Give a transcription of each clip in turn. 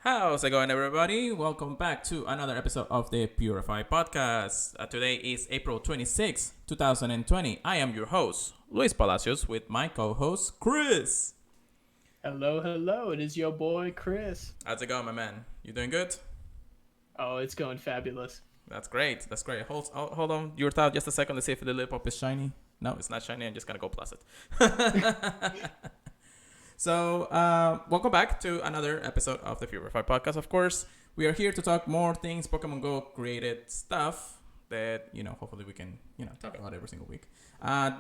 How's it going, everybody? Welcome back to another episode of the Purified Podcast. Today is April 26, 2020. I am your host, Luis Palacios, with my co host, Chris. Hello, hello. It is your boy Chris. How's it going, my man? You doing good? Oh, it's going fabulous. That's great. That's great. Hold on your thought just a second to see if the lip up is shiny. No, it's not shiny. I'm just going to go plus it. So, welcome back to another episode of the Purified Podcast. Of course, we are here to talk more things Pokemon Go created stuff that hopefully we can talk about every single week.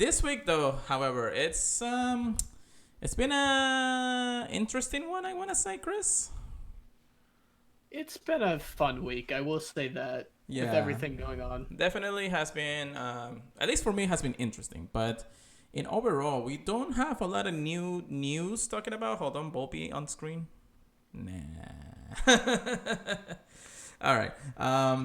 This week, though, however, it's been a interesting one. I want to say, Chris. It's been a fun week, I will say that. Yeah, with everything going on. definitely has been. At least for me, has been interesting, but. In overall, we don't have a lot of new news talking about. Hold on, Volpe on screen. Nah. All right.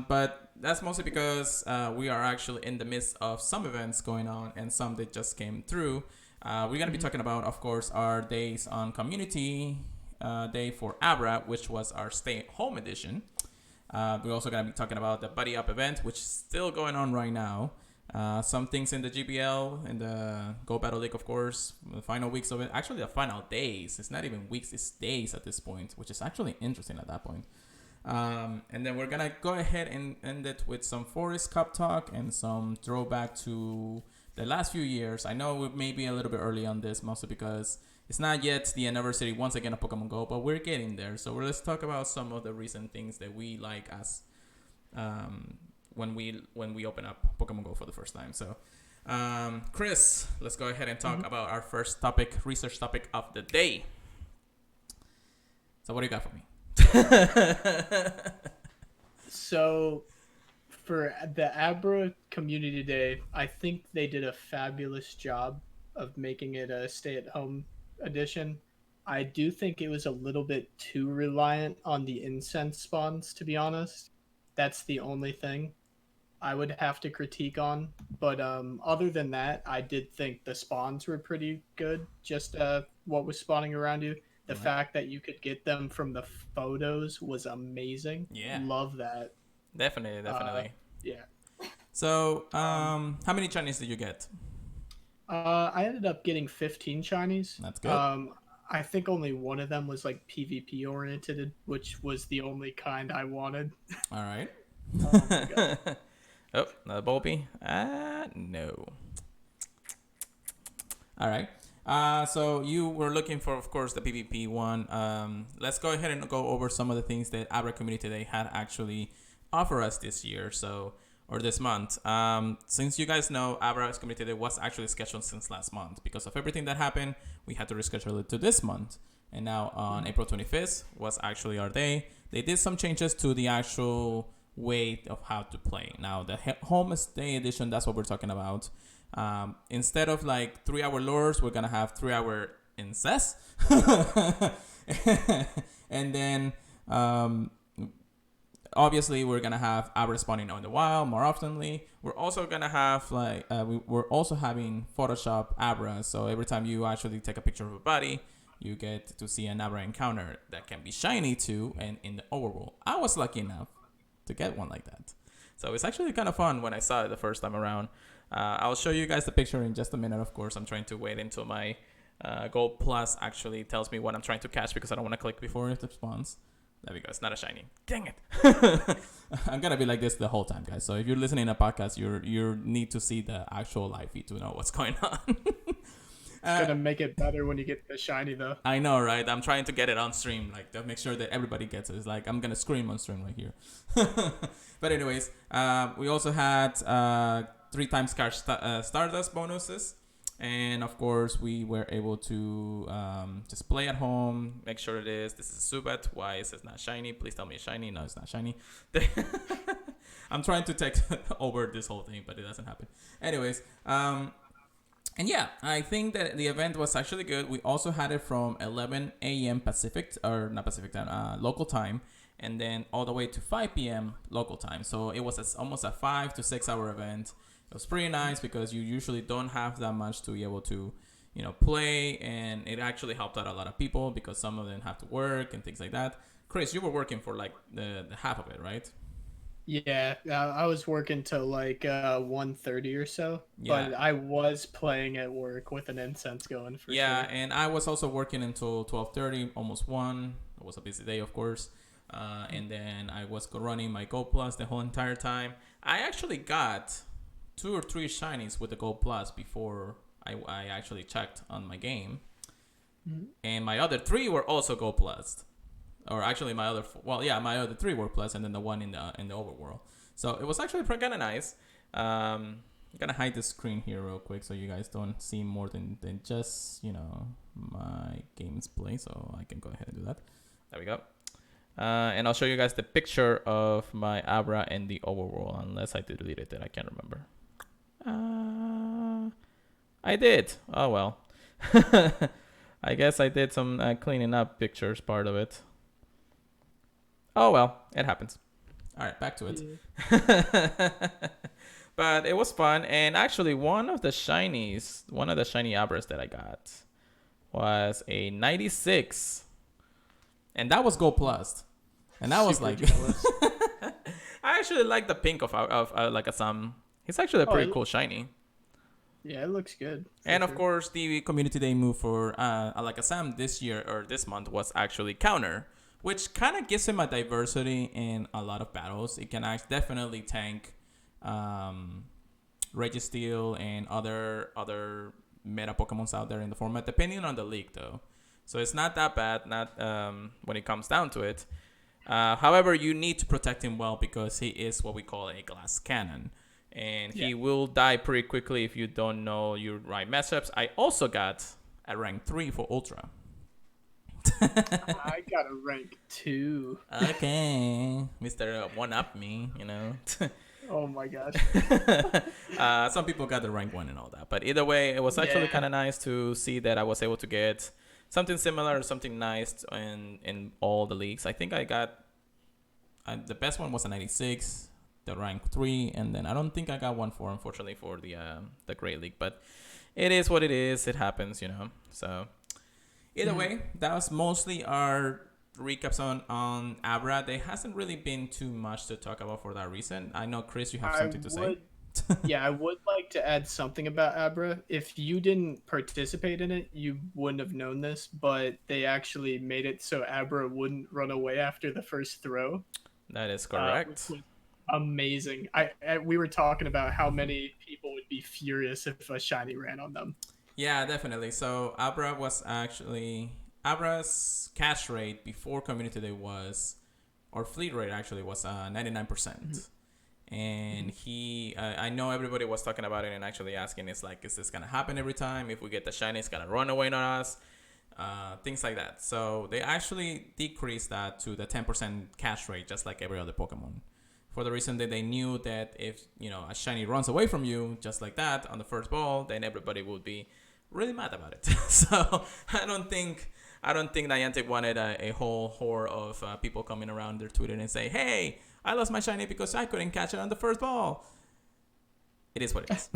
But that's mostly because we are actually in the midst of some events going on and some that just came through. We're going to be talking about, of course, our days on community day for Abra, which was our stay-at-home edition. We're also going to be talking about the Buddy Up event, which is still going on right now. Some things in the GBL, in the Go Battle League, of course, the final weeks of it. Actually, the final days. It's not even weeks, it's days at this point, which is actually interesting at that point. And then we're going to go ahead and end it with some Forest Cup talk and some throwback to the last few years. I know we may be a little bit early on this, mostly because it's not yet the anniversary once again of Pokemon Go, but we're getting there. So let's talk about some of the recent things that we like as when we open up Pokemon Go for the first time. So, Chris, let's go ahead and talk about our first topic, research topic of the day. So what do you got for me? So, for the Abra Community Day, I think they did a fabulous job of making it a stay-at-home edition. I do think it was a little bit too reliant on the incense spawns, to be honest. That's the only thing I would have to critique on. But other than that, I did think the spawns were pretty good. Just what was spawning around you. The Right. fact that you could get them from the photos was amazing. Yeah, Love that. Uh, definitely. yeah. So, how many Chinese did you get? I ended up getting 15 shinies. That's good. I think only one of them was like PvP oriented, which was the only kind I wanted. All right. Oh my god. Oh, another Volpe? No. All right. So you were looking for, of course, the PvP one. Let's go ahead and go over some of the things that Abra Community Day had actually offered us this year, or this month. Since you guys know, Abra's Community Day was actually scheduled since last month. Because of everything that happened, we had to reschedule it to this month. And now on April 25th was actually our day. They did some changes to the actual way of how to play. Now, the home stay edition, that's what we're talking about. Instead of like 3-hour lures, we're going to have 3-hour incest. And then obviously we're gonna have Abra spawning on the wild more oftenly. We're also gonna have we're also having Photoshop Abra, so every time you actually take a picture of a body, you get to see an Abra encounter that can be shiny too and in the overworld. I was lucky enough to get one like that, so it's actually kind of fun when I saw it the first time around. I'll show you guys the picture in just a minute. Of course, I'm trying to wait until my Gold Plus actually tells me what I'm trying to catch because I don't want to click before it spawns. There we go. It's not a shiny. Dang it. I'm gonna be like this the whole time, guys. So if you're listening to a podcast, you need to see the actual live feed to know what's going on. It's gonna make it better when you get the shiny though. I know, right? I'm trying to get it on stream, like to make sure that everybody gets it. It's like I'm gonna scream on stream right here. But anyways, we also had 3 times Stardust bonuses. And of course, we were able to just play at home, make sure this is a Subat. Why is it not shiny? Please tell me it's shiny. No, it's not shiny. I'm trying to take over this whole thing, but it doesn't happen. Anyways, and yeah, I think that the event was actually good. We also had it from 11 a.m. Pacific, or not Pacific time, local time, and then all the way to 5 p.m. local time. So it was almost a 5 to 6 hour event. It was pretty nice because you usually don't have that much to be able to, play, and it actually helped out a lot of people because some of them have to work and things like that. Chris, you were working for like the half of it, right? Yeah, I was working till like 1:30 or so, Yeah. but I was playing at work with an incense going for Yeah, sure. and I was also working until 12:30, almost 1. It was a busy day, of course. And then I was running my Gold Plus the whole entire time. I actually got 2 or 3 shinies with the Gold Plus before I actually checked on my game. Mhm. And my other 3 were also Gold Plus. Or actually my other 3 were Plus, and then the one in the overworld. So it was actually kind of nice. I'm gonna hide the screen here real quick so you guys don't see more than just my game's play. So I can go ahead and do that. There we go. And I'll show you guys the picture of my Abra in the overworld, unless I deleted it. I can't remember. I did. Oh well. I guess I did some cleaning up pictures part of it. Oh well, it happens. All right, back to it. Yeah. But it was fun, and actually one of the shiny Abras that I got was a 96, and that was Gold Plus, and that was Super like jealous. I actually like the pink of like a Sam. It's actually a Oh, pretty cool shiny. yeah, it looks good for And of sure. course, the community day move for like a Sam this year or this month was actually counter, which kind of gives him a diversity in a lot of battles. It can definitely tank Registeel and other meta Pokemons out there in the format, depending on the league though. So it's not that bad, not when it comes down to it. However, you need to protect him well because he is what we call a glass cannon. And Yeah. he will die pretty quickly if you don't know your right matchups. I also got a rank 3 for Ultra. I got a rank 2. Okay, Mr. One Up me, Oh my gosh. Some people got the rank 1 and all that. But either way, it was actually Yeah. kind of nice to see that I was able to get something similar, something nice in all the leagues. I think I got the best one was a 96, the rank 3, and then I don't think I got one for, unfortunately, for the Great League. But it is what it is. It happens, So either way, that was mostly our recaps on Abra. There hasn't really been too much to talk about for that reason. I know, Chris, you have something to say. Yeah, I would like to add something about Abra. If you didn't participate in it, you wouldn't have known this, but they actually made it so Abra wouldn't run away after the first throw. That is Which correct. was amazing. We were talking about how many people would be furious if a shiny ran on them. Yeah, definitely. So Abra's cash rate before Community Day or fleet rate actually was 99%. And I know everybody was talking about it and actually asking, is this gonna happen every time? If we get the shiny, it's gonna run away on us. Things like that. So they actually decreased that to the 10% cash rate, just like every other Pokemon. For the reason that they knew that if a shiny runs away from you just like that on the first ball, then everybody would be really mad about it. So I don't think Niantic wanted a whole horde of people coming around their Twitter and say, "Hey, I lost my shiny because I couldn't catch it on the first ball." It is what it is.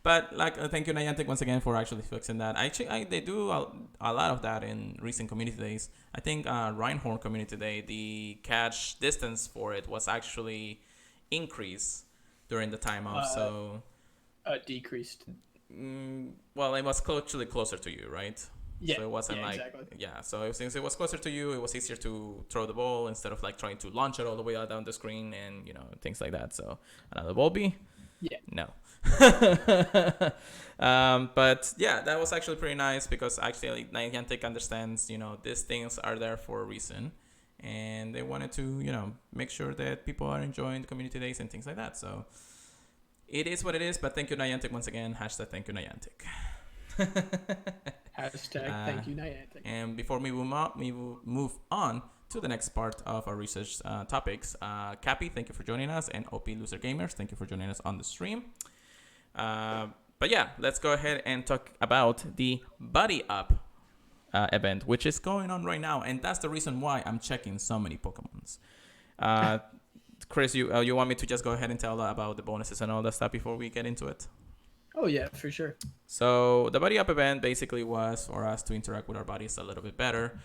But thank you Niantic once again for actually fixing that. They do a lot of that in recent community days. I think Reinhorn community day, the catch distance for it was actually increased during the timeout. So Decreased. well, it was closer to you, right? Yeah. So it wasn't Exactly. So since it was closer to you, it was easier to throw the ball instead of trying to launch it all the way out down the screen and things like that. So another Volby? Yeah. No. But yeah, that was actually pretty nice because actually Niantic understands these things are there for a reason, and they wanted to make sure that people are enjoying the community days and things like that. So it is what it is. But thank you Niantic once again. # thank you Niantic. Thank you Niantic. And before we move on to the next part of our research topics, Cappy, thank you for joining us, and OP Loser Gamers, thank you for joining us on the stream. But yeah, let's go ahead and talk about the Buddy Up event, which is going on right now, and that's the reason why I'm checking so many Pokemons. Chris, you want me to just go ahead and tell about the bonuses and all that stuff before we get into it? Oh yeah, for sure. So the Buddy Up event basically was for us to interact with our buddies a little bit better.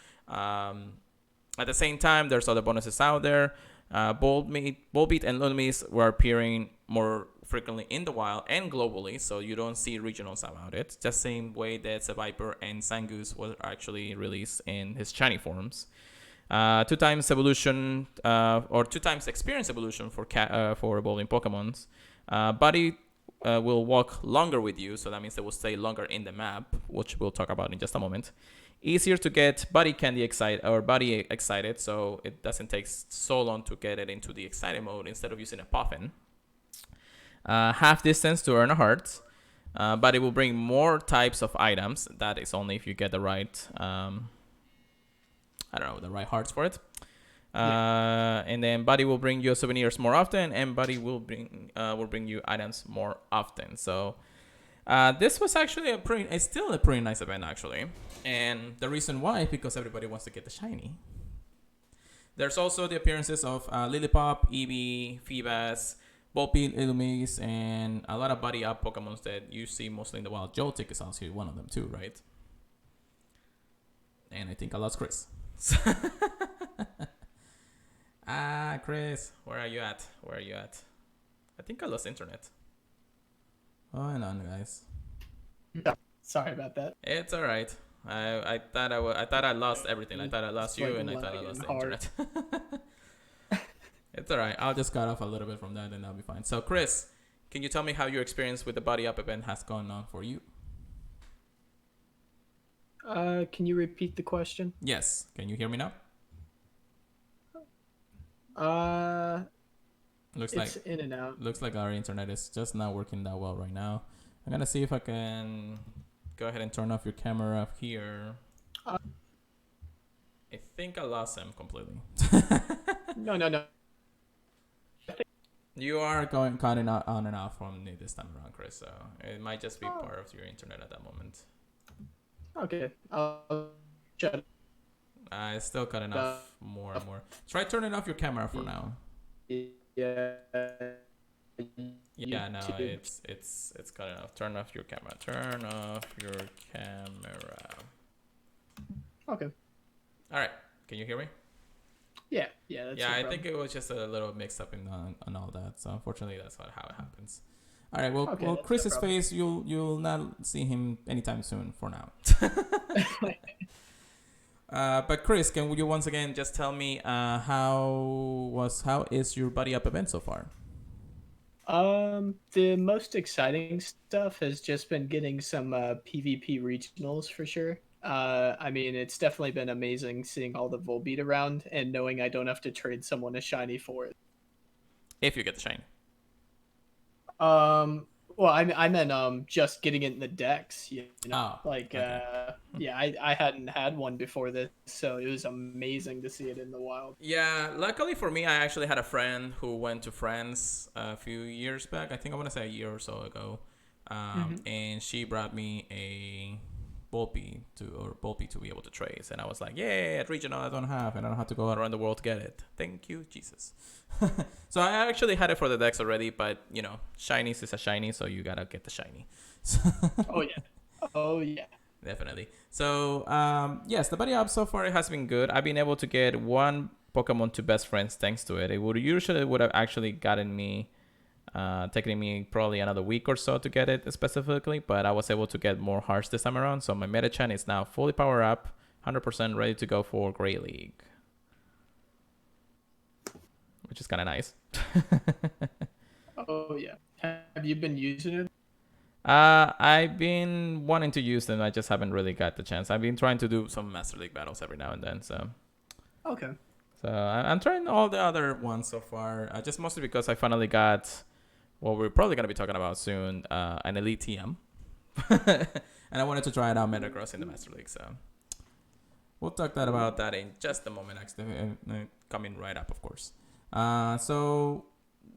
At the same time, there's other bonuses out there. Volbeat and Lunamis were appearing more frequently in the wild and globally, so you don't see regionals about it. Just same way that Viper and Sangoose were actually released in his shiny forms. 2 times evolution or 2 times experience evolution for evolving Pokemons. Body will walk longer with you, so that means they will stay longer in the map, which we'll talk about in just a moment. Easier to get body candy excited, so it doesn't take so long to get it into the excited mode instead of using a Puffin. Half distance to earn a heart, but it will bring more types of items. That is only if you get the right, the right hearts for it. And then Buddy will bring you souvenirs more often, and Buddy will bring you items more often. So this was actually it's still a pretty nice event actually, and the reason why is because everybody wants to get the shiny. There's also the appearances of Lilipop, Eevee, Feebas, Volbeat, Illumise, and a lot of Buddy Up Pokemons that you see mostly in the wild. Joltik is also one of them too, right? And I think I lost Chris. Chris, where are you at? I think I lost internet. Oh, hang on, guys. Sorry about that. It's all right. I thought I lost everything. I thought I lost you, and I thought I lost the internet. It's all right. I'll just cut off a little bit from that, and that'll be fine. So, Chris, can you tell me how your experience with the Body Up event has gone on for you? Can you repeat the question? Yes. Can you hear me now? It's in and out. Looks like our internet is just not working that well right now. I'm gonna see if I can go ahead and turn off your camera up here. I think I lost him completely. No. You are cutting out on and off from me this time around, Chris. So it might just be part of your internet at that moment. Okay, I'll shut. It's still cutting off more and more. Try turning off your camera for now. Yeah. Yeah, no, it's cutting off. Turn off your camera. Turn off your camera. Okay. All right. Can you hear me? Yeah. That's I think it was just a little mixed up in on all that. So unfortunately, that's how it happens. All right. Well, Chris's face, you'll not see him anytime soon for now. But Chris, can you once again just tell me how is your Buddy Up event so far? The most exciting stuff has just been getting some PvP regionals for sure. I mean, it's definitely been amazing seeing all the Volbeat around and knowing I don't have to trade someone a shiny for it. If you get the shiny. Well, I meant just getting it in the decks, you know. Okay. I hadn't had one before this, so it was amazing to see it in the wild. Yeah, luckily for me, I actually had a friend who went to France a few years back. I think I want to say a year or so ago, and she brought me a Volpe to be able to trace, and I was like, "Yay! At regional, I don't have to go around the world to get it. Thank you, Jesus." So I actually had it for the decks already, but you know, shinies is a shiny, so you gotta get the shiny. Oh yeah. Definitely. So yes, the Buddy Up so far it has been good. I've been able to get one Pokemon to best friends thanks to it. It would have actually gotten me. Taking me probably another week or so to get it specifically, but I was able to get more hearts this time around. So my Metachan is now fully powered up, 100% ready to go for Great League, which is kind of nice. Oh yeah. Have you been using it? I've been wanting to use them. I just haven't really got the chance. I've been trying to do some Master League battles every now and then. So. Okay. So I'm trying all the other ones so far, just mostly because I finally got. Well, we're probably going to be talking about soon, an Elite TM. And I wanted to try it out Metagross in the Master League, so we'll talk about that in just a moment, actually, coming right up, of course. So,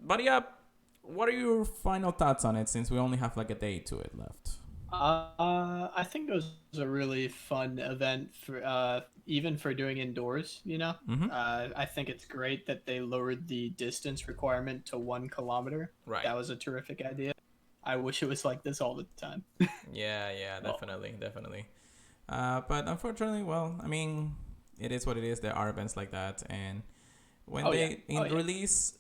Buddy Up, what are your final thoughts on it, since we only have like a day to it left? I think it was a really fun event for even for doing indoors. You know, I think it's great that they lowered the distance requirement to 1 kilometer. Right. That was a terrific idea. I wish it was like this all the time. Yeah, definitely. But unfortunately, well, I mean, it is what it is. There are events like that, and when Oh yeah. they Oh yeah. release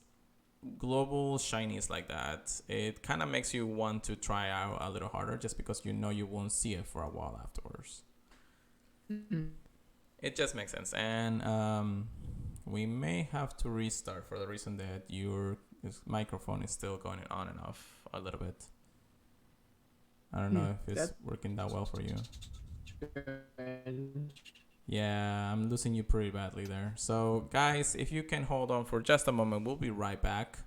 global shinies like that, it kind of makes you want to try out a little harder, just because you know you won't see it for a while afterwards. Mhm. It just makes sense, and we may have to restart for the reason that your microphone is still going on and off a little bit. I don't know if it's That's working that well for you. strange. Yeah, I'm losing you pretty badly there. So, guys, if you can hold on for just a moment, we'll be right back,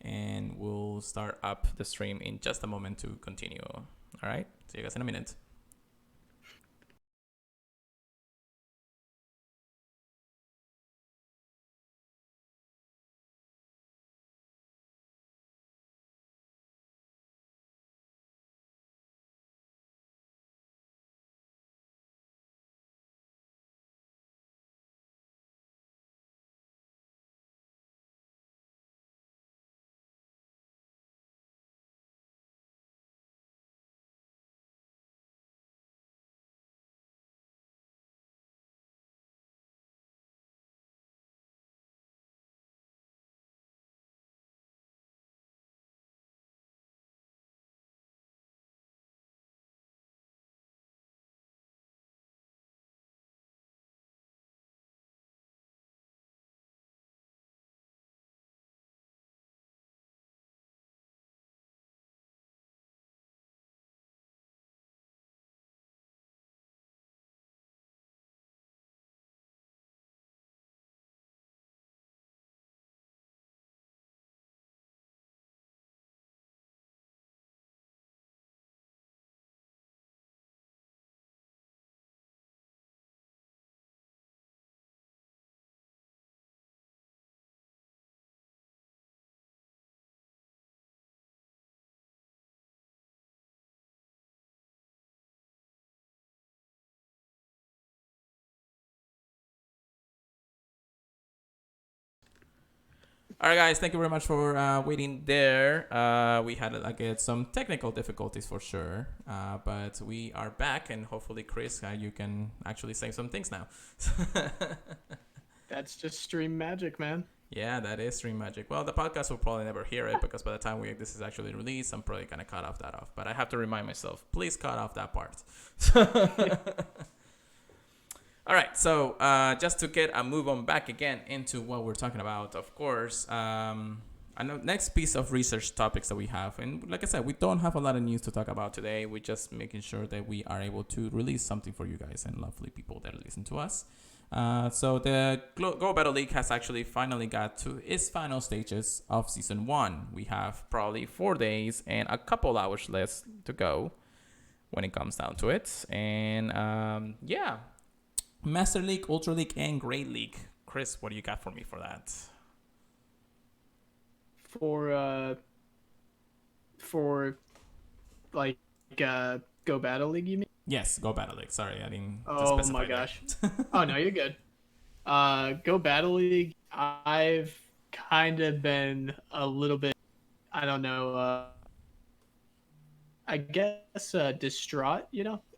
and we'll start up the stream in just a moment to continue. All right? See you guys in a minute. All right, guys, thank you very much for waiting there. We had some technical difficulties for sure, but we are back, and hopefully, Chris, you can actually say some things now. That's just stream magic, man. Yeah, that is stream magic. Well, the podcast will probably never hear it, because by the time this is actually released, I'm probably gonna cut off that off. But I have to remind myself, please cut off that part. All right, so just to get a move on back again into what we're talking about, of course, I know next piece of research topics that we have, and like I said, we don't have a lot of news to talk about today. We're just making sure that we are able to release something for you guys and lovely people that listen to us. So the Go Battle League has actually finally got to its final stages of Season 1. We have probably 4 days and a couple hours less to go when it comes down to it. And yeah, Master League, Ultra League, and Great League. Chris, what do you got for me for that? For like Go Battle League, you mean? Yes, Go Battle League. Sorry, I didn't Oh specify my there. gosh. Oh no, you're good. Go Battle League. I've kind of been a little bit, I don't know, I guess distraught,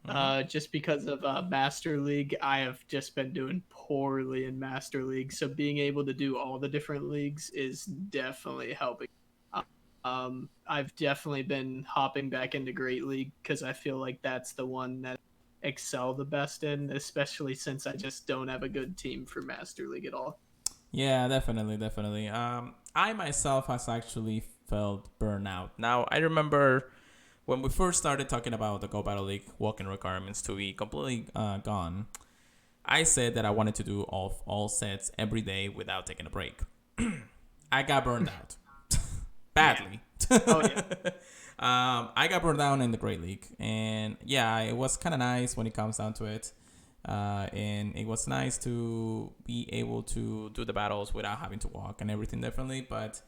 Mm-hmm. just because of Master League. I have just been doing poorly in Master League, so being able to do all the different leagues is definitely helping. I've definitely been hopping back into Great League because I feel like that's the one that I excel the best in, especially since I just don't have a good team for Master League at all. Yeah, definitely, definitely. I myself has actually felt burnout. Now, I remember when we first started talking about the Go Battle League walking requirements to be completely gone. I said that I wanted to do all sets every day without taking a break. I got burned out Yeah. badly. Oh yeah. I got burned down in the Great League, and yeah, it was kind of nice when it comes down to it. And it was nice to be able to do the battles without having to walk and everything differently. But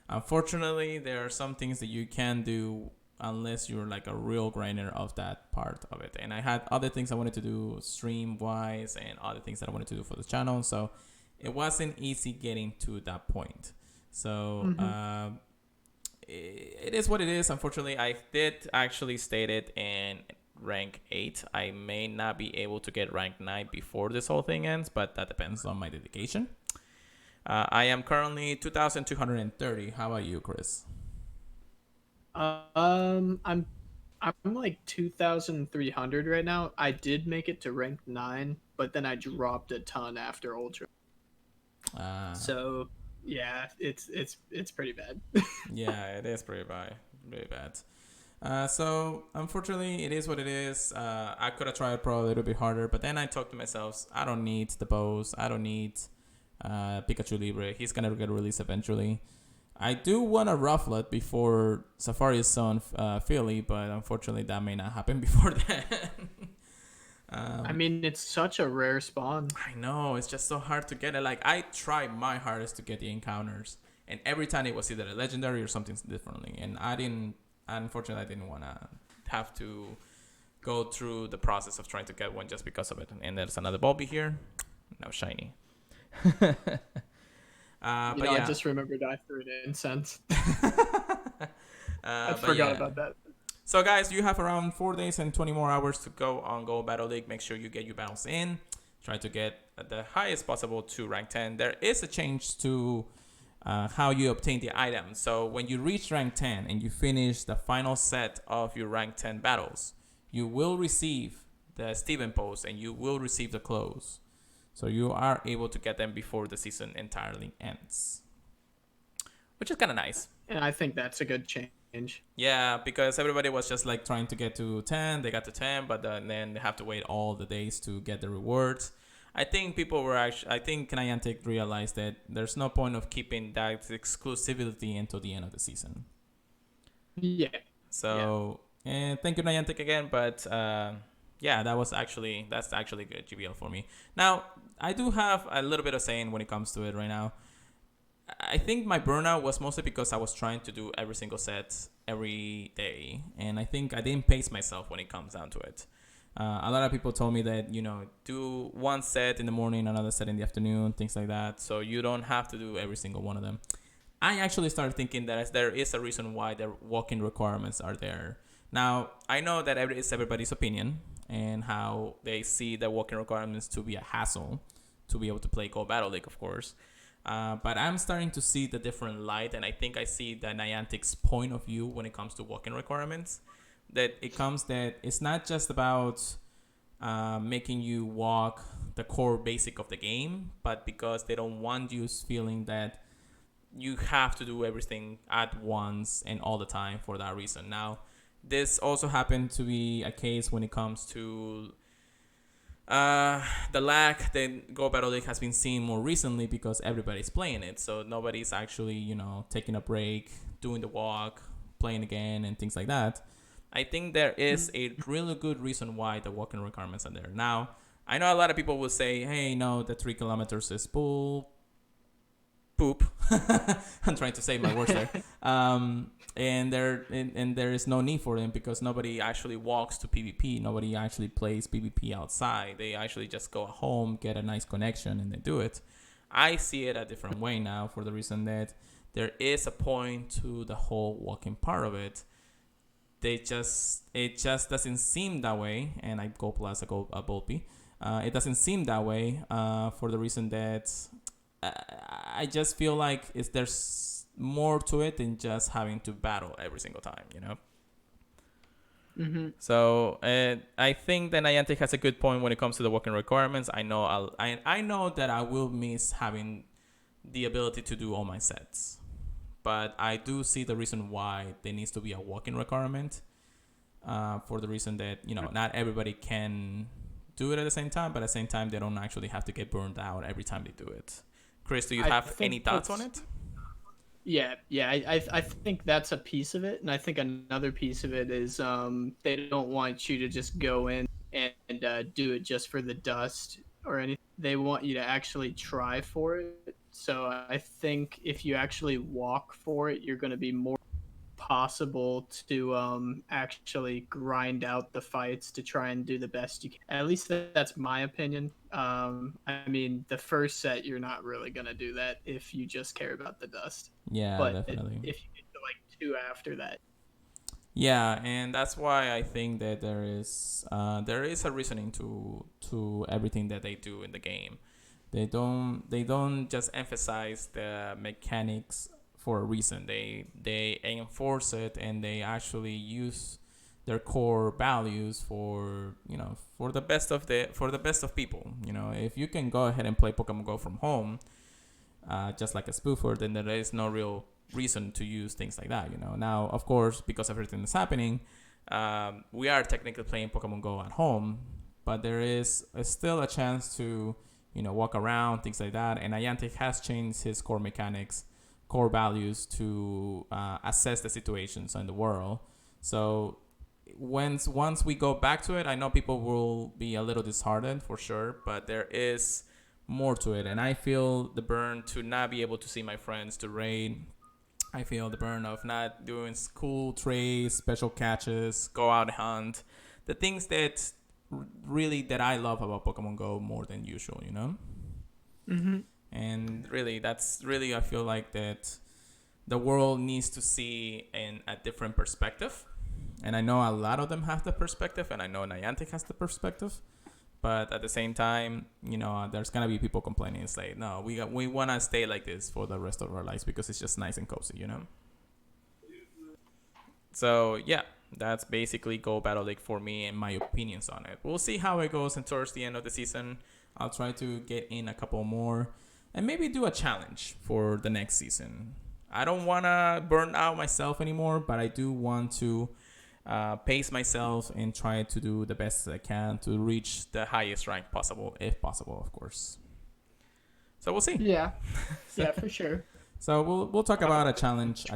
unfortunately, there are some things that you can do unless you're like a real grinder of that part of it. And I had other things I wanted to do stream wise and other things that I wanted to do for the channel. So it wasn't easy getting to that point. So Mm-hmm. it is what it is. Unfortunately, I did actually state it and rank 8. I may not be able to get rank 9 before this whole thing ends, but that depends on my dedication. I am currently 2,230. How about you, Chris? I'm like 2,300 right now. I did make it to rank 9, but then I dropped a ton after Ultra. Uh, So yeah, it's pretty bad. yeah, it is pretty bad. Really bad. So unfortunately, it is what it is. I could have tried pro a little bit harder, but then I talked to myself. I don't need the bows. I don't need Pikachu Libre. He's gonna get released eventually. I do want a Rufflet before Safari's son Philly, but unfortunately that may not happen before then. I mean, it's such a rare spawn. I know, it's just so hard to get it. Like, I try my hardest to get the encounters, and every time it was either a legendary or something differently. And unfortunately, I didn't want to have to go through the process of trying to get one just because of it. And there's another Bulby here, no shiny. But yeah. I just remembered I threw an incense. I But forgot yeah. about that. So guys, you have around 4 days and 20 more hours to go on Go Battle League. Make sure you get your battles in. Try to get the highest possible to rank 10. There is a change to how you obtain the items. So when you reach rank 10 and you finish the final set of your rank 10 battles, you will receive the Steven pose and you will receive the clothes. So you are able to get them before the season entirely ends, which is kind of nice. And I think that's a good change. Yeah, because everybody was just like trying to get to 10. They got to 10, but then they have to wait all the days to get the rewards. I think people were actually, I think Niantic realized that there's no point of keeping that exclusivity until the end of the season. Yeah. So, and thank you Niantic again, but yeah, that's actually good GBL for me. Now, I do have a little bit of saying when it comes to it right now. I think my burnout was mostly because I was trying to do every single set every day, and I think I didn't pace myself when it comes down to it. A lot of people told me that, do one set in the morning, another set in the afternoon, things like that, so you don't have to do every single one of them. I actually started thinking that there is a reason why the walk-in requirements are there. Now, I know that it's everybody's opinion and how they see the walk-in requirements to be a hassle to be able to play Go Battle League, of course. But I'm starting to see the different light, and I think I see the Niantic's point of view when it comes to walk-in requirements. That it's not just about making you walk the core basic of the game, but because they don't want you feeling that you have to do everything at once and all the time for that reason. Now, this also happened to be a case when it comes to the lag that Go Battle League has been seen more recently because everybody's playing it. So nobody's actually, taking a break, doing the walk, playing again, and things like that. I think there is a really good reason why the walking requirements are there. Now, I know a lot of people will say, hey, no, the 3 kilometers is poop. I'm trying to save my words there. And there is no need for them because nobody actually walks to PvP. Nobody actually plays PvP outside. They actually just go home, get a nice connection, and they do it. I see it a different way now for the reason that there is a point to the whole walking part of it. It just doesn't seem that way, and I go plus a Volpe. It doesn't seem that way for the reason that I just feel like there's more to it than just having to battle every single time, Mm-hmm. So I think that Niantic has a good point when it comes to the walking requirements. I know I know that I will miss having the ability to do all my sets, but I do see the reason why there needs to be a walking requirement. For the reason that not everybody can do it at the same time, but at the same time they don't actually have to get burned out every time they do it. Chris, do you have any thoughts on it? Yeah. I think that's a piece of it, and I think another piece of it is they don't want you to just go in and do it just for the dust or anything. They want you to actually try for it. So I think if you actually walk for it, you're going to be more possible to actually grind out the fights to try and do the best you can. At least that's my opinion. I mean, the first set you're not really gonna do that if you just care about the dust. Yeah, But definitely. if you get to like 2 after that. Yeah, and that's why I think that there is a reasoning to everything that they do in the game. They don't just emphasize the mechanics for a reason. They enforce it, and they actually use their core values for, for the best of people. If you can go ahead and play Pokemon Go from home, just like a spoofer, then there is no real reason to use things like that. Now, of course, because everything that's happening, we are technically playing Pokemon Go at home, but there is still a chance to walk around, things like that. And Niantic has changed his core mechanics, core values to assess the situations in the world. So once we go back to it, I know people will be a little disheartened for sure, but there is more to it. And I feel the burn to not be able to see my friends to raid. I feel the burn of not doing cool trades, special catches, go out and hunt. The things that really that I love about Pokemon Go more than usual. Mm-hmm. And really, that's really, I feel like that the world needs to see in a different perspective. And I know a lot of them have the perspective, and I know Niantic has the perspective. But at the same time, there's gonna be people complaining and say, no, we wanna stay like this for the rest of our lives because it's just nice and cozy. So yeah, that's basically Go Battle League for me and my opinions on it. We'll see how it goes, and towards the end of the season, I'll try to get in a couple more and maybe do a challenge for the next season. I don't wanna burn out myself anymore, but I do want to pace myself and try to do the best I can to reach the highest rank possible, if possible, of course. So we'll see. Yeah, yeah, for sure. So we'll talk about a challenge,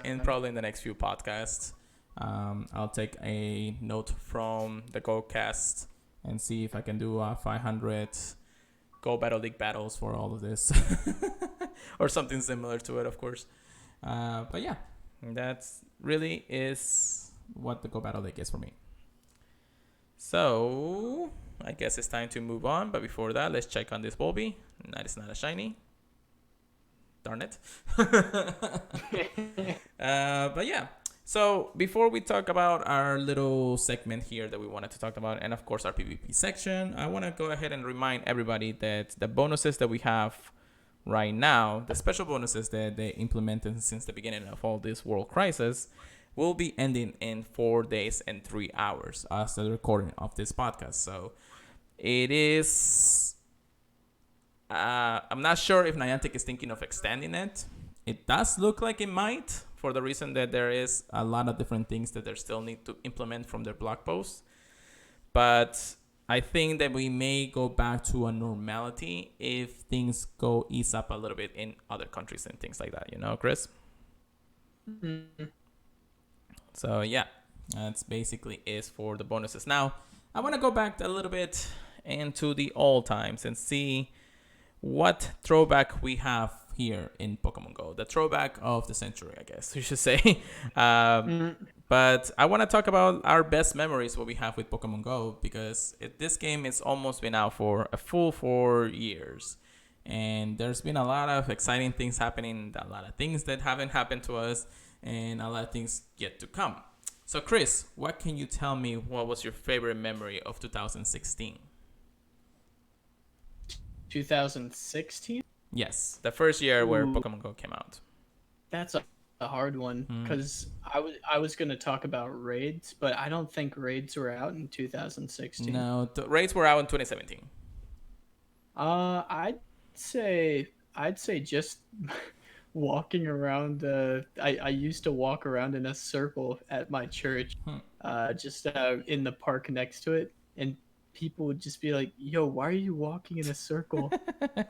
in probably in the next few podcasts. I'll take a note from the GoCast and see if I can do 500 Go Battle League battles for all of this, or something similar to it, of course. But yeah, that's really is what the Go Battle League is for me. So I guess it's time to move on. But before that, let's check on this Bulby. That is not a shiny. Darn it. But yeah. So before we talk about our little segment here that we wanted to talk about, and of course our PvP section, I want to go ahead and remind everybody that the bonuses that we have right now, the special bonuses that they implemented since the beginning of all this world crisis, will be ending in 4 days and 3 hours as the recording of this podcast. So it is... I'm not sure if Niantic is thinking of extending it. It does look like it might, for the reason that there is a lot of different things that they still need to implement from their blog posts. But I think that we may go back to a normality if things go ease up a little bit in other countries and things like that, Chris? Mm-hmm. So yeah, that's basically is for the bonuses. Now, I want to go back a little bit into the old times and see what throwback we have here in Pokemon Go. The throwback of the century, I guess you should say. But I want to talk about our best memories, what we have with Pokemon Go, because this game is almost been out for a full 4 years. And there's been a lot of exciting things happening, a lot of things that haven't happened to us, and a lot of things yet to come. So, Chris, what can you tell me? What was your favorite memory of 2016? 2016? Yes, the first year where Pokemon Go came out. That's a hard one because I was going to talk about raids, but I don't think raids were out in 2016. No, the raids were out in 2017. I'd say just walking around. I used to walk around in a circle at my church, just in the park next to it, and people would just be like, "Yo, why are you walking in a circle?"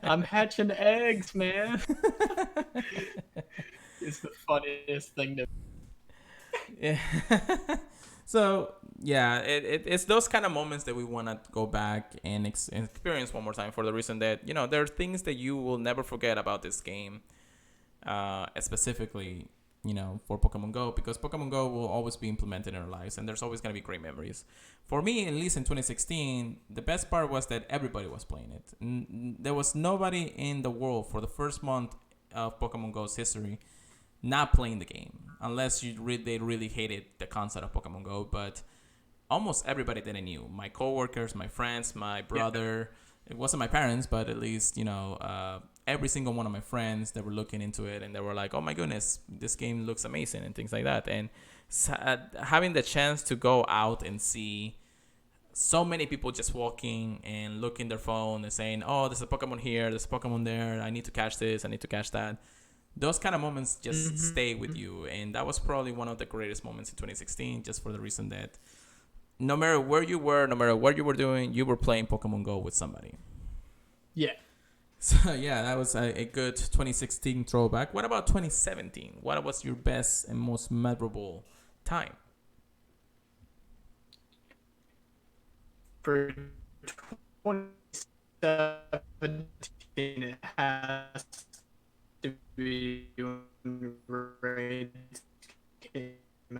I'm hatching eggs, man. It's the funniest thing to. Yeah. So yeah, it's those kind of moments that we want to go back and experience one more time, for the reason that there are things that you will never forget about this game, specifically for Pokemon Go, because Pokemon Go will always be implemented in our lives, and there's always going to be great memories. For me, at least in 2016, the best part was that everybody was playing it. There was nobody in the world for the first month of Pokemon Go's history not playing the game. unless they really hated the concept of Pokemon Go. But almost everybody that I knew, my coworkers, my friends, my Yeah. brother. It wasn't my parents, but at least every single one of my friends that were looking into it, and they were like, "Oh my goodness, this game looks amazing," and things like that. And having the chance to go out and see so many people just walking and looking their phone and saying, "Oh, there's a Pokemon here, there's a Pokemon there. I need to catch this, I need to catch that." Those kind of moments just stay with Mm-hmm. you, and that was probably one of the greatest moments in 2016, just for the reason that no matter where you were, no matter what you were doing, you were playing Pokemon Go with somebody. Yeah. So yeah, that was a good 2016 throwback. What about 2017? What was your best and most memorable time? For 2017, it has to be when Raids came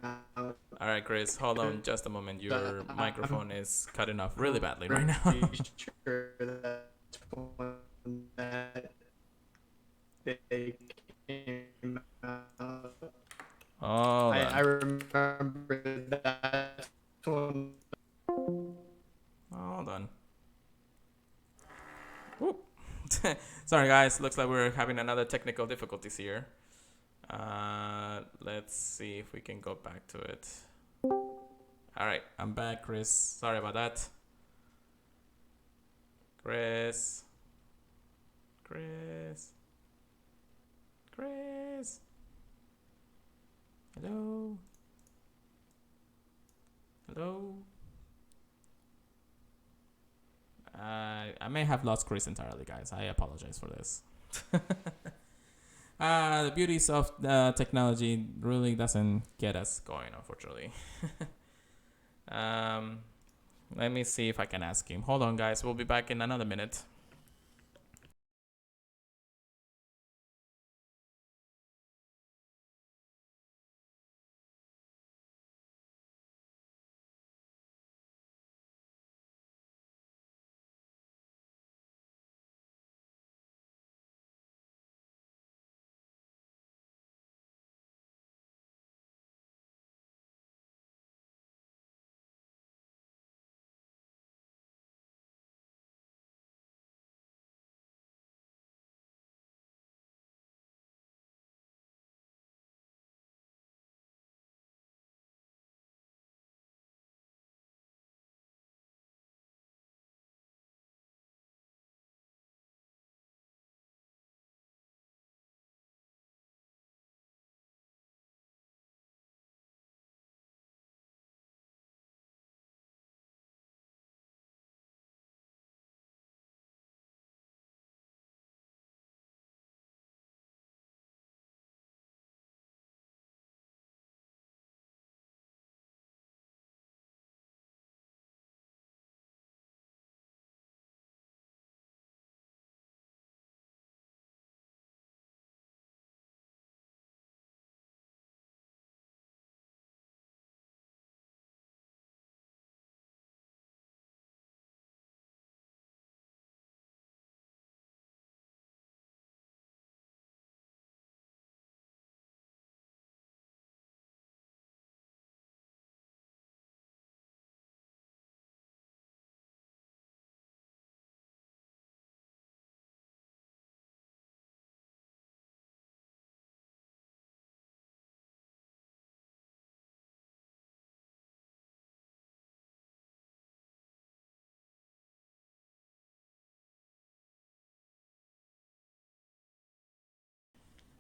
out. All right, Chris, hold on just a moment. Your I'm microphone is cutting off really badly right pretty now. sure that's when that they came out. Hold I on. remember that one. Hold on. Whoop. Sorry, guys. Looks like we're having another technical difficulties here. Let's see if we can go back to it. All right, I'm back, Chris. Sorry about that. Chris. Chris. Chris. Hello. Hello. I may have lost Chris entirely, guys. I apologize for this. The beauties of technology really doesn't get us going, unfortunately. um, Let me see if I can ask him. Hold on, guys. We'll be back in another minute.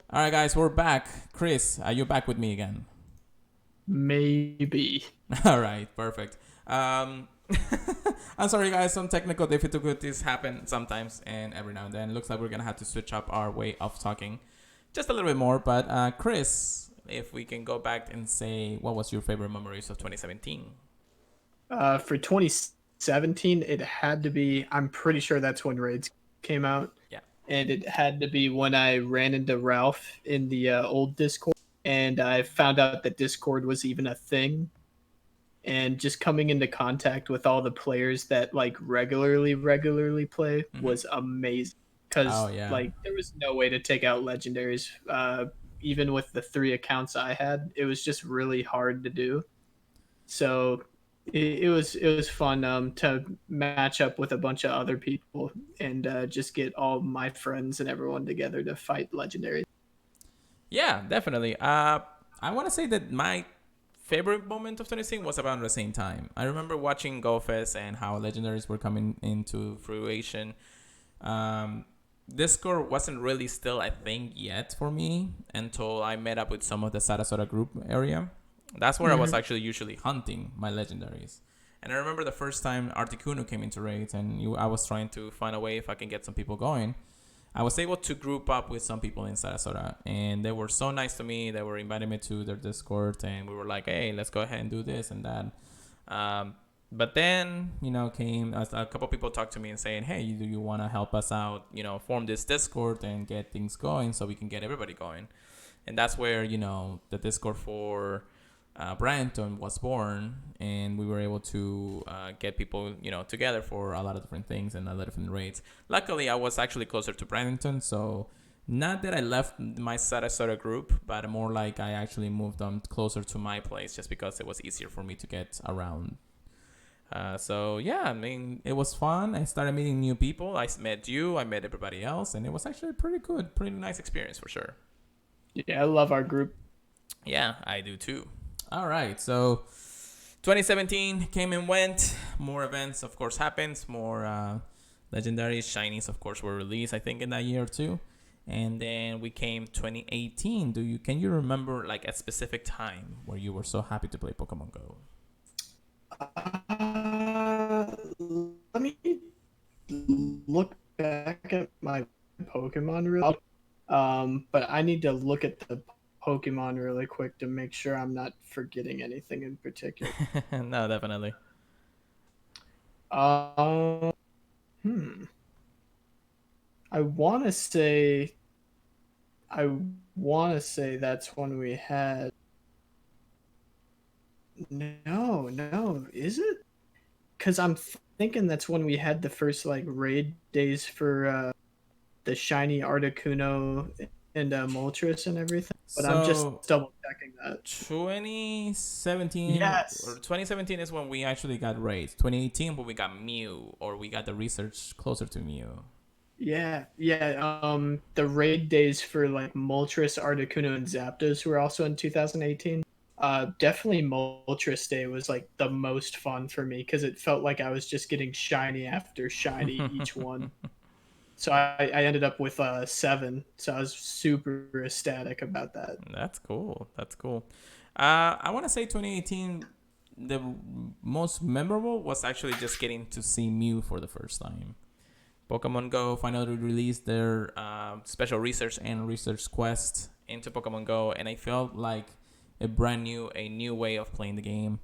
All right, guys, we're back. Chris, are you back with me again? Maybe. All right, perfect. Um, I'm sorry, guys. Some technical difficulties happen sometimes, and every now and then. Looks like we're gonna have to switch up our way of talking just a little bit more. But Chris, if we can go back and say, what was your favorite memories of 2017? For 2017, it had to be. I'm pretty sure that's when Raids came out, Yeah. and it had to be when I ran into Ralph in the old Discord, and I found out that Discord was even a thing. And just coming into contact with all the players that like regularly play Mm-hmm. was amazing Oh because yeah. like there was no way to take out legendaries even with the 3 accounts I had, it was just really hard to do. So it was fun to match up with a bunch of other people and just get all my friends and everyone together to fight legendaries. Yeah, definitely. I want to say that my favorite moment of 2016 was around the same time. I remember watching GoFest and how legendaries were coming into fruition. Um, Discord wasn't really still a thing yet for me until I met up with some of the Sarasota group area. That's where I was Mm-hmm. actually usually hunting my legendaries. And I remember the first time Articuno came into raids, and I was trying to find a way if I can get some people going. I was able to group up with some people in Sarasota, and they were so nice to me. They were inviting me to their Discord, and we were like, "Hey, let's go ahead and do this and that." Um, but then, came a couple people talked to me and saying, "Hey, do you want to help us out? Form this Discord and get things going so we can get everybody going." And that's where the Discord for Brandon was born, and we were able to get people together for a lot of different things and a lot of different raids. Luckily, I was actually closer to Brandon, so not that I left my Sarasota group, but more like I actually moved them closer to my place just because it was easier for me to get around. So yeah, I mean, it was fun. I started meeting new people. I met you, I met everybody else, and it was actually pretty good, pretty nice experience for sure. Yeah, I love our group. Yeah, I do too. All right, so 2017 came and went. More events, of course, happens. More legendary shinies, of course, were released. I think in that year too. And then we came 2018. Can you remember like a specific time where you were so happy to play Pokemon Go? Let me look back at my Pokemon real. But I need to look at the Pokemon really quick to make sure I'm not forgetting anything in particular. No, definitely. Um, hmm. I want to say, I want to say that's when we had. No, no, is it? Because I'm thinking that's when we had the first like raid days for the shiny Articuno and Moltres and everything. But I'm just So double checking that. 2017 or Yes. 2017 is when we actually got raids. 2018 when we got Mew, or we got the research closer to Mew. Yeah, yeah. The raid days for like Moltres, Articuno, and Zapdos were also in 2018. Definitely Moltres Day was like the most fun for me because it felt like I was just getting shiny after shiny each one. So I ended up with 7. So I was super ecstatic about that. That's cool. That's cool. I want to say 2018, the most memorable was actually just getting to see Mew for the first time. Pokemon Go finally released their special research and research quest into Pokemon Go, and I felt like a new way of playing the game.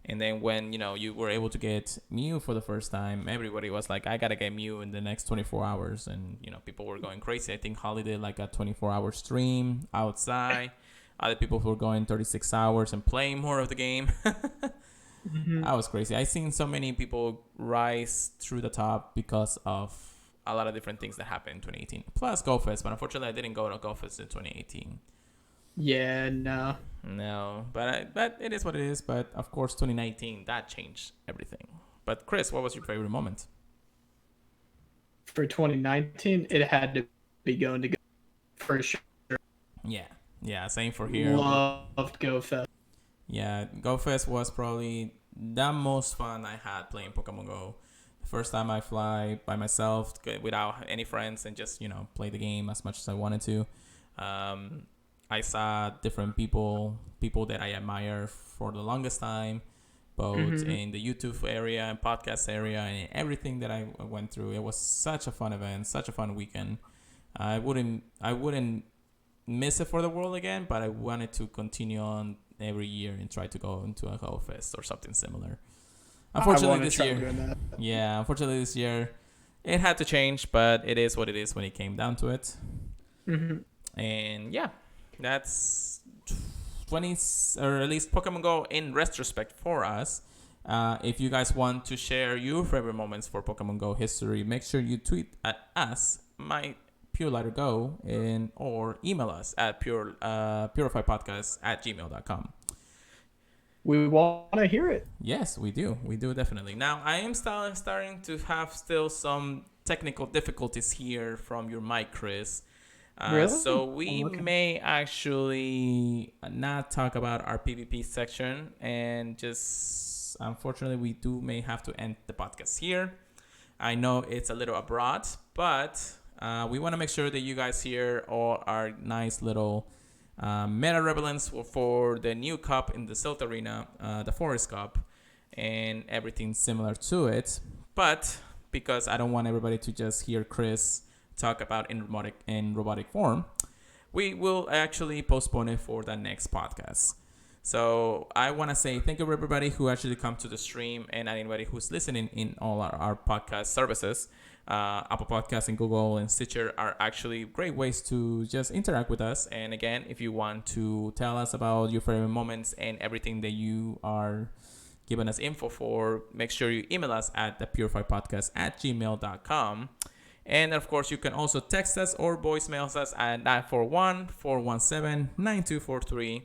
And then when you were able to get Mew for the first time, everybody was like, "I gotta get Mew in the next 24 hours," and people were going crazy. I think Holly did like a 24-hour stream outside. Other people were going 36 hours and playing more of the game. Mm-hmm. That was crazy. I seen so many people rise through the top because of a lot of different things that happened in 2018. Plus GoFest, but unfortunately I didn't go to GoFest in 2018. Yeah, no. No, but it is what it is. But of course, 2019 that changed everything. But Chris, what was your favorite moment? For 2019, it had to be going to go for sure. Yeah, yeah, same for here. Loved GoFest. Yeah, GoFest was probably the most fun I had playing Pokemon Go. The first time I fly by myself without any friends and just play the game as much as I wanted to. Um, I saw different people that I admire for the longest time, both Mm-hmm. in the YouTube area and podcast area and everything that I went through. It was such a fun event, such a fun weekend. I wouldn't miss it for the world again, but I wanted to continue on every year and try to go into a Go Fest or something similar. I Unfortunately, want to this try year, doing that. yeah, unfortunately this year, it had to change, but it is what it is when it came down to it. Mm-hmm. And yeah, that's 20, or at least Pokemon Go in retrospect for us. If you guys want to share your favorite moments for Pokemon Go history, make sure you tweet at us. My Pure Lighter Go or email us at purifiedpodcast@gmail.com. We want to hear it. Yes, we do. We do definitely. Now, I am starting to have still some technical difficulties here from your mic, Chris. Really? So we Okay. may actually not talk about our PvP section, and just unfortunately, we may have to end the podcast here. I know it's a little abroad, but we want to make sure that you guys hear all our nice little meta relevance for the new cup in the Silt Arena, the Forest Cup, and everything similar to it. But because I don't want everybody to just hear Chris talk about in robotic form, we will actually postpone it for the next podcast. So I want to say thank you for everybody who actually come to the stream, and anybody who's listening in all our podcast services. Apple Podcasts and Google and Stitcher are actually great ways to just interact with us. And again, if you want to tell us about your favorite moments and everything that you are giving us info for, make sure you email us at the purifiedpodcast@gmail.com. And of course, you can also text us or voicemail us at 941-417-9243.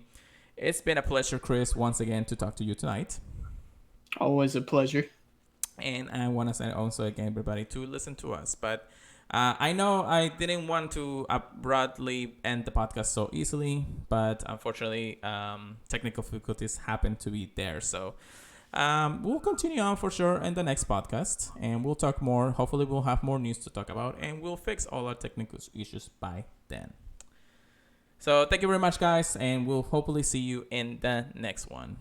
It's been a pleasure, Chris, once again to talk to you tonight. Always a pleasure. And I want to say also again, everybody, to listen to us. But I know I didn't want to abruptly end the podcast so easily, but unfortunately, technical difficulties happen to be there. So we'll continue on for sure in the next podcast, and we'll talk more. Hopefully, we'll have more news to talk about, and we'll fix all our technical issues by then. So thank you very much, guys, and we'll hopefully see you in the next one.